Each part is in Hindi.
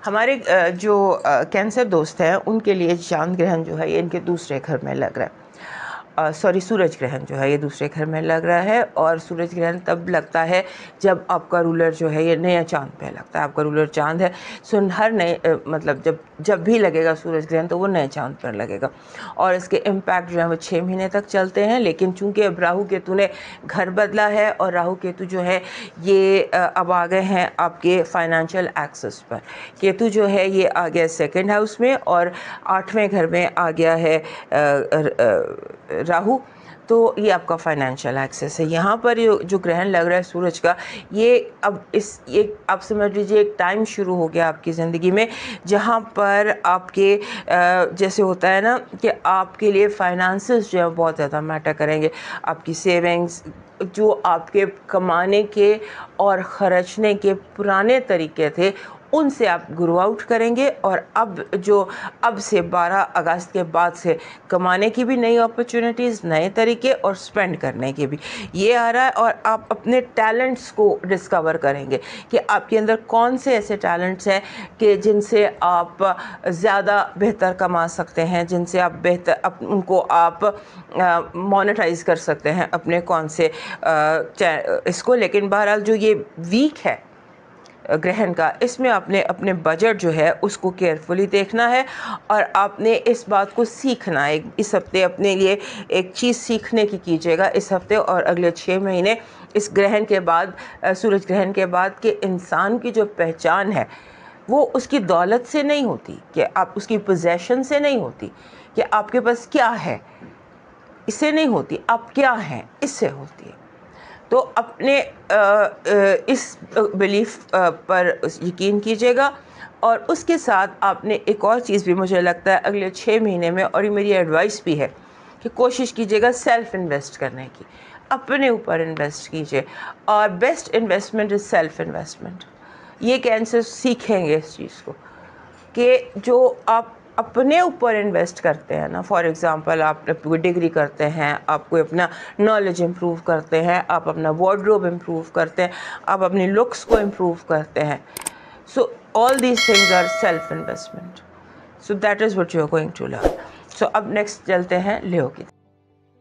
हमारे जो कैंसर दोस्त हैं उनके लिए चांद ग्रहण जो है ये इनके दूसरे घर में लग रहा है। सूरज ग्रहण जो है ये दूसरे घर में लग रहा है, और सूरज ग्रहण तब लगता है जब आपका रूलर जो है ये नया चांद पे लगता है। आपका रूलर चांद है, सो हर नए मतलब जब भी लगेगा सूरज ग्रहण तो वो नए चांद पर लगेगा, और इसके इम्पैक्ट जो है वो 6 महीने तक चलते हैं। लेकिन चूंकि अब राहु केतु ने घर बदला है, और राहु केतु जो है ये अब आ गए हैं आपके फाइनेंशियल एक्सेस पर। केतु जो है ये आ गया 2nd हाउस में, और 8वें घर में आ गया है राहु, तो ये आपका फाइनेंशियल एक्सेस है। यहाँ पर जो ग्रहण लग रहा है सूरज का, ये अब ये आप समझ लीजिए एक टाइम शुरू हो गया आपकी ज़िंदगी में, जहाँ पर आपके जैसे होता है ना कि आपके लिए फाइनेंसेस जो है बहुत ज़्यादा मैटर करेंगे। आपकी सेविंग्स, जो आपके कमाने के और ख़र्चने के पुराने तरीके थे, उनसे आप ग्रो आउट करेंगे, और अब से 12 अगस्त के बाद से कमाने की भी नई अपॉर्चुनिटीज़, नए तरीके, और स्पेंड करने के भी ये आ रहा है। और आप अपने टैलेंट्स को डिस्कवर करेंगे कि आपके अंदर कौन से ऐसे टैलेंट्स हैं कि जिनसे आप ज़्यादा बेहतर कमा सकते हैं, जिनसे आप बेहतर उनको आप मोनेटाइज कर सकते हैं अपने कौन से इसको। लेकिन बहरहाल जो ये वीक है ग्रहण का, इसमें आपने अपने बजट जो है उसको केयरफुली देखना है, और आपने इस बात को सीखना है। इस हफ्ते अपने लिए एक चीज़ सीखने की कीजिएगा इस हफ्ते और अगले 6 महीने इस ग्रहण के बाद, सूरज ग्रहण के बाद, कि इंसान की जो पहचान है वो उसकी दौलत से नहीं होती, कि आप उसकी पोजेशन से नहीं होती, कि आपके पास क्या है इससे नहीं होती, आप क्या हैं इससे होती है। तो अपने इस बिलीफ पर यकीन कीजिएगा, और उसके साथ आपने एक और चीज़ भी मुझे लगता है अगले 6 महीने में, और ये मेरी एडवाइस भी है, कि कोशिश कीजिएगा सेल्फ़ इन्वेस्ट करने की, अपने ऊपर इन्वेस्ट कीजिए, और best investment is self investment. ये कैंसर सीखेंगे इस चीज़ को, कि जो आप अपने ऊपर इन्वेस्ट करते हैं ना, फॉर एग्ज़ाम्पल आप कोई डिग्री करते हैं, आप कोई अपना नॉलेज इम्प्रूव करते हैं, आप अपना वार्डरोब इम्प्रूव करते हैं, आप अपनी लुक्स को इम्प्रूव करते हैं, so all these things are self investment. So that is what you are going to learn. So अब नेक्स्ट चलते हैं लियो की।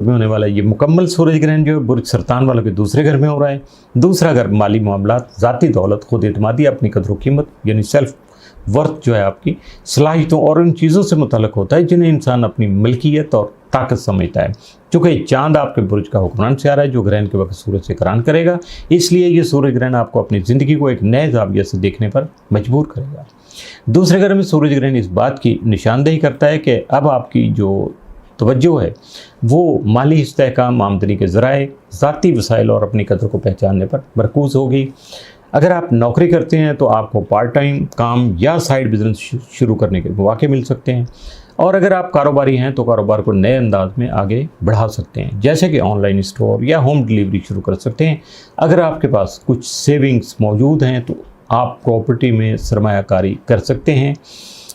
होने वाला ये मुकम्मल सूरज ग्रहण जो है बुर्ज सरतान वालों के दूसरे घर में हो रहा है। दूसरा घर माली मामलात, ज़ाती दौलत, खुद एतमादी, अपनी कदर कीमत यानी सेल्फ वर्थ जो है आपकी सलाहियतों और उन चीज़ों से मुतल्लिक होता है जिन्हें इंसान अपनी मलकियत और ताकत समझता है। चूँकि चांद आपके बुर्ज का हुक्मरान से आ रहा है जो ग्रहण के वक्त सूरज से करान करेगा, इसलिए ये सूरज ग्रहण आपको अपनी ज़िंदगी को एक नए ज़ाविये से देखने पर मजबूर करेगा। दूसरे घर में सूरज ग्रहण इस बात की निशानदेही करता है कि अब आपकी जो तवज्जो है वो माली इस्तेहकाम, आमदनी के ज़राए, ज़ाती वसाइल और अपनी कदर को पहचानने पर मरकूज़ होगी। अगर आप नौकरी करते हैं तो आपको पार्ट टाइम काम या साइड बिजनेस शुरू करने के मौके मिल सकते हैं, और अगर आप कारोबारी हैं तो कारोबार को नए अंदाज में आगे बढ़ा सकते हैं, जैसे कि ऑनलाइन स्टोर या होम डिलीवरी शुरू कर सकते हैं। अगर आपके पास कुछ सेविंग्स मौजूद हैं तो आप प्रॉपर्टी में सरमायाकारी कर सकते हैं,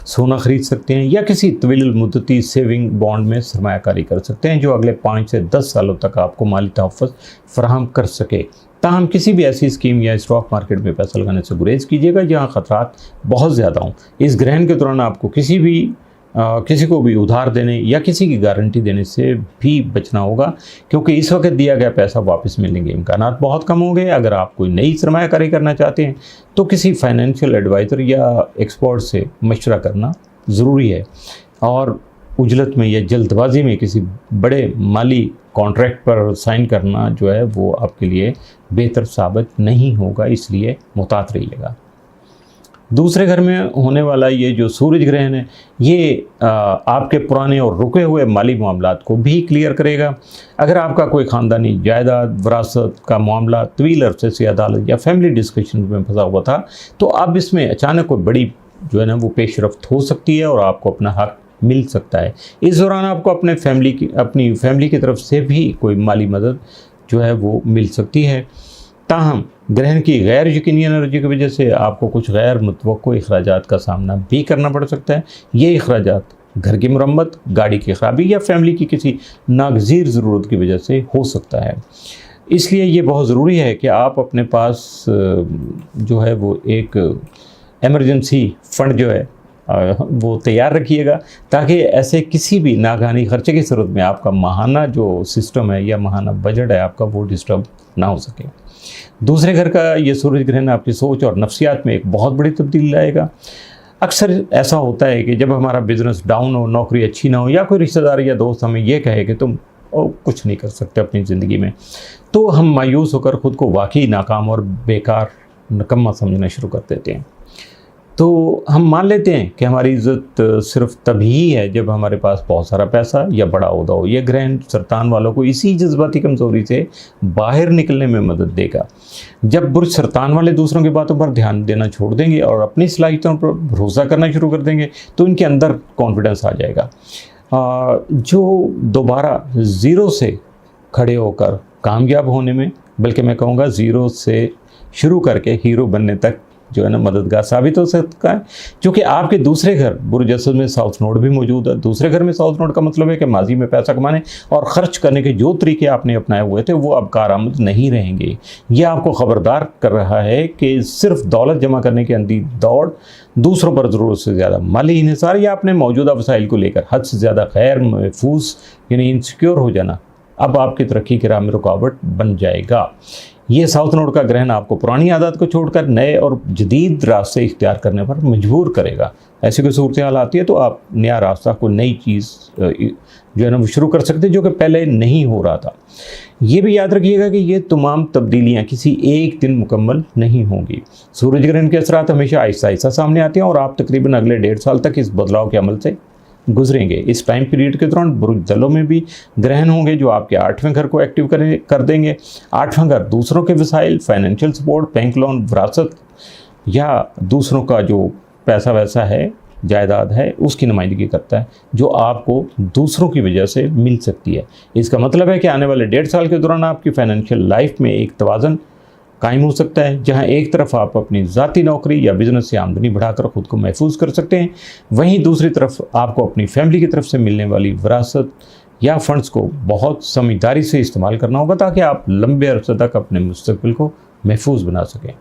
सोना ख़रीद सकते हैं, या किसी तवील मुद्दती सेविंग बॉन्ड में सरमायाकारी कर सकते हैं जो अगले 5 से 10 सालों तक आपको माली तहफ़्फ़ुज़ फराहम कर सके। ताहम किसी भी ऐसी स्कीम या स्टॉक मार्केट में पैसा लगाने से गुरेज कीजिएगा जहां ख़तरात बहुत ज़्यादा हों। इस ग्रहण के दौरान आपको किसी को भी उधार देने या किसी की गारंटी देने से भी बचना होगा, क्योंकि इस वक्त दिया गया पैसा वापस मिलने के इम्कानात बहुत कम होंगे। अगर आप कोई नई सरमायाकारी करना चाहते हैं तो किसी फाइनेंशियल एडवाइज़र या एक्सपर्ट से मशवरा करना ज़रूरी है, और उजलत में या जल्दबाजी में किसी बड़े माली कॉन्ट्रैक्ट पर साइन करना जो है वो आपके लिए बेहतर साबित नहीं होगा, इसलिए मुहतात रहिएगा। दूसरे घर में होने वाला ये जो सूरज ग्रहण है ये आपके पुराने और रुके हुए माली मामलात को भी क्लियर करेगा। अगर आपका कोई ख़ानदानी जायदाद, विरासत का मामला तवील अरसे से अदालत या फैमिली डिस्कशन में फंसा हुआ था, तो अब इसमें अचानक कोई बड़ी जो है ना वो पेशरफ्त हो सकती है और आपको अपना हक मिल सकता है। इस दौरान आपको अपनी फैमिली की तरफ से भी कोई माली मदद जो है वो मिल सकती है। ताहम ग्रहण की गैर यकीनी एनर्जी की वजह से आपको कुछ गैर मुतवक्को अखराजात का सामना भी करना पड़ सकता है। ये अखराजात घर की मरम्मत, गाड़ी की खराबी या फैमिली की किसी नागज़ीर ज़रूरत की वजह से हो सकता है। इसलिए ये बहुत ज़रूरी है कि आप अपने पास जो है वो एक इमरजेंसी फ़ंड जो है वो तैयार रखिएगा, ताकि ऐसे किसी भी नागहानी खर्चे की सूरत में आपका माहाना जो सिस्टम है या माहाना बजट है आपका वो डिस्टर्ब ना हो सके। दूसरे घर का ये सूरज ग्रहण आपकी सोच और नफ्सियात में एक बहुत बड़ी तब्दीली लाएगा। अक्सर ऐसा होता है कि जब हमारा बिज़नेस डाउन हो, नौकरी अच्छी ना हो, या कोई रिश्तेदार या दोस्त हमें ये कहे कि तुम कुछ नहीं कर सकते अपनी ज़िंदगी में, तो हम मायूस होकर ख़ुद को वाकई नाकाम और बेकार निकम्मा समझना शुरू कर देते हैं। तो हम मान लेते हैं कि हमारी इज़्ज़त सिर्फ तभी है जब हमारे पास बहुत सारा पैसा या बड़ा ओहदा हो। ये ग्रहण सरतान वालों को इसी जज्बाती कमज़ोरी से बाहर निकलने में मदद देगा। जब बुर्ज सरतान वाले दूसरों की बातों पर ध्यान देना छोड़ देंगे और अपनी सलाहियतों पर भरोसा करना शुरू कर देंगे, तो इनके अंदर कॉन्फिडेंस आ जाएगा, जो दोबारा ज़ीरो से खड़े होकर कामयाब होने में, बल्कि मैं कहूँगा ज़ीरो से शुरू करके हीरो बनने तक जो है ना मददगार साबित हो सकता है। क्योंकि आपके दूसरे घर बुर्ज असद में साउथ नोड भी मौजूद है। दूसरे घर में साउथ नोड का मतलब है कि माजी में पैसा कमाने और ख़र्च करने के जो तरीके आपने अपनाए हुए थे वो अब कारआमद नहीं रहेंगे। ये आपको ख़बरदार कर रहा है कि सिर्फ दौलत जमा करने की अंधी दौड़, दूसरों पर ज़रूरत से ज़्यादा माली इन्हिसार या अपने मौजूदा वसाइल को लेकर हद से ज़्यादा खैर महफूज यानी इनसिक्योर हो जाना अब आपकी तरक्की की राह में रुकावट बन जाएगा। ये साउथ नोड का ग्रहण आपको पुरानी आदत को छोड़कर नए और जदीद रास्ते इख्तियार करने पर मजबूर करेगा। ऐसी कोई सूरत हाल आती है तो आप नया रास्ता, कोई नई चीज़ जो है ना वो शुरू कर सकते हैं जो कि पहले नहीं हो रहा था। ये भी याद रखिएगा कि ये तमाम तब्दीलियाँ किसी एक दिन मुकम्मल नहीं होंगी। सूरज ग्रहण के असरात हमेशा आहिस्ता आहिस्ता सामने आते हैं और आप तकरीबन अगले 1.5 साल तक इस बदलाव के अमल से गुजरेंगे। इस टाइम पीरियड के दौरान बुर्ज दलों में भी ग्रहण होंगे जो आपके 8वें घर को एक्टिव कर देंगे। 8वां घर दूसरों के वसाइल, फाइनेंशियल सपोर्ट, बैंक लोन, विरासत या दूसरों का जो पैसा वैसा है, जायदाद है, उसकी नुमाइंदगी करता है जो आपको दूसरों की वजह से मिल सकती है। इसका मतलब है कि आने वाले 1.5 साल के दौरान आपकी फाइनेंशियल लाइफ में एक तवाज़न कायम हो सकता है, जहां एक तरफ आप अपनी ज़ाती नौकरी या बिज़नेस से आमदनी बढ़ाकर ख़ुद को महफूज कर सकते हैं, वहीं दूसरी तरफ आपको अपनी फैमिली की तरफ से मिलने वाली विरासत या फंड्स को बहुत समझदारी से इस्तेमाल करना होगा ताकि आप लंबे अरसे तक अपने मुस्तकबिल को महफूज बना सकें।